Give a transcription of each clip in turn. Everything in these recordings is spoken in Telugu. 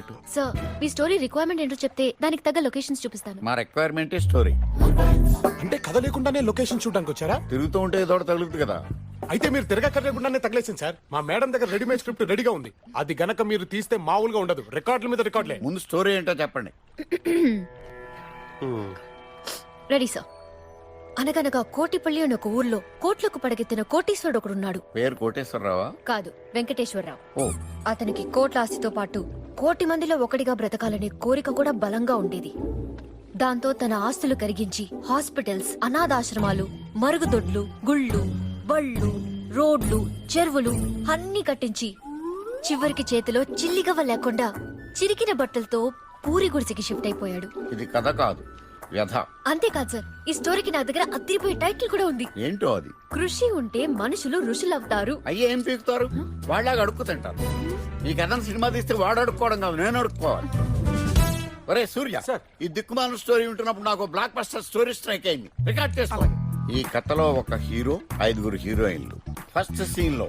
పెట్టు. సార్ మీ స్టోరీ రిక్వైర్మెంట్ ఏంటో చెప్తే దానికి తగ్గ లొకేషన్స్ చూపిస్తాను. మా రిక్వైర్మెంట్ స్టోరీ. అంటే కథ లేకుండానే లొకేషన్ చూడడానికి వచ్చారా? తిరుగుతూ ఉంటే ఏదో ఒకటి తగులుతుంది కదా. అయితే మీరు తిరగక్కర్లేకుండానే తగలేసింది సార్. మా మేడం దగ్గర రెడీమేడ్ స్క్రిప్ట్ రెడీగా ఉంది. అది గనక మీరు తీస్తే మామూలుగా ఉండదు. రికార్డుల మీద రికార్డులే. ముందు స్టోరీ ఏంటో చెప్పండి. Ready sir. అనగనగా కోటిపల్లి అని ఒక ఊర్లో కోట్లకు పడగెత్తిన కోటీశ్వరుడు ఒకడున్నాడు. పేరు కోటేశ్వరరావా? కాదు, వెంకటేశ్వరరావు. ఓ, అతనికి కోట్ల ఆస్తితో పాటు కోటి మందిలో ఒకటిగా బ్రతకాలనే కోరిక కూడా బలంగా ఉండేది. దాంతో తన ఆస్తులు కరిగించి హాస్పిటల్స్, అనాథాశ్రమాలు, మరుగుదొడ్లు, గుళ్ళు, బళ్ళు, రోడ్లు, చెరువులు అన్నీ కట్టించి చివరికి చేతిలో చిల్లిగవ్వ లేకుండా చిరికిన బట్టలతో పూరి గుడిసెకి షిఫ్ట్ అయిపోయాడు. ఇది కథ కాదు, వ్యధ. అంతేకాదు సార్, ఈ స్టోరీకి నా దగ్గర అదిరిపోయే టైటిల్ కూడా ఉంది. ఏంటో అది? కృషి ఉంటే మనుషులు ఋషులవుతారు. అయ్యే ఏం పీకుతారు? వాళ్ళలాగా అడుక్కు తింటారు. ఈ కథను సినిమా తీస్తే వాడు అడుక్కోవడం కాదు, నేను అడుక్కోవాలి. ఒరే సూర్య, ఈ దిక్కుమాల స్టోరీ ఉంటున్నప్పుడు నాకు బ్లాక్ బస్టర్ స్టోరీ స్ట్రైక్ అయింది. రికార్డ్ చేసుకో. ఈ కథలో ఒక హీరో, 5 హీరోయిన్లు. ఫస్ట్ సీన్ లో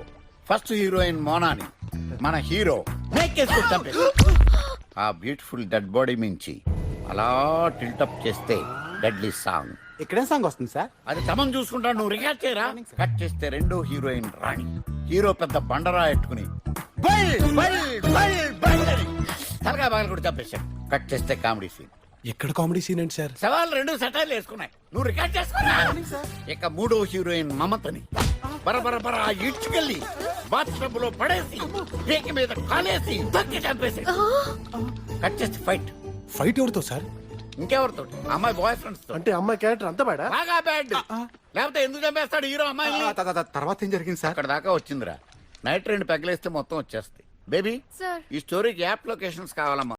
ఫస్ట్ హీరోయిన్ మోనాని మన హీరో మేకేసుకుని చంపేశాడు. ఆ బ్యూటిఫుల్ డెడ్ బాడీ మించి అలా టిల్టప్ చేస్తే డెడ్లీ సాంగ్. ఇక్కడే సాంగ్ వస్తుంది సార్. అది తమం చూసుకుంటాడు, నువ్వు రికార్డ్ చేయరా. కట్ చేస్తే రెండో హీరోయిన్ రాణి. హీరో పెద్ద బండరా ఎట్టుకుని తలగా బాగా కూడా చంపేశాడు. కట్ చేస్తే కామెడీ సీన్. ఎక్కడ కామెడీ సీన్ ఏంటి సార్? సవాల్ 2 సెటైర్లు వేసుకున్నాయి, నువ్వు రికార్డ్ చేసుకున్నా. ఇక మూడో హీరోయిన్ మమతని బరబర ఇడ్చుకెళ్ళి బాత్రూమ్ లో పడేసి పేక మీద కాలేసి తొక్కి చంపేసి. కట్ చేస్తే ఫైట్. ఫైట్ ఎవరితో సార్? ఇంకెవరితో? అమ్మాయి బాయ్ ఫ్రెండ్స్ తో. అంటే అమ్మాయి క్యారెక్టర్ అంత బాడా? బాగా బ్యాడ్. లేకపోతే ఎందుకు చంపేస్తాడు హీరో అమ్మాయిని? తర్వాత ఏం జరిగింది సార్? అక్కడ దాకా వచ్చిందిరా. నైట్ 2 పెగ్గలేస్తే మొత్తం వచ్చేస్తాయి. బేబీ, సార్ ఈ స్టోరీకి యాప్ లొకేషన్స్ కావాలమ్మా.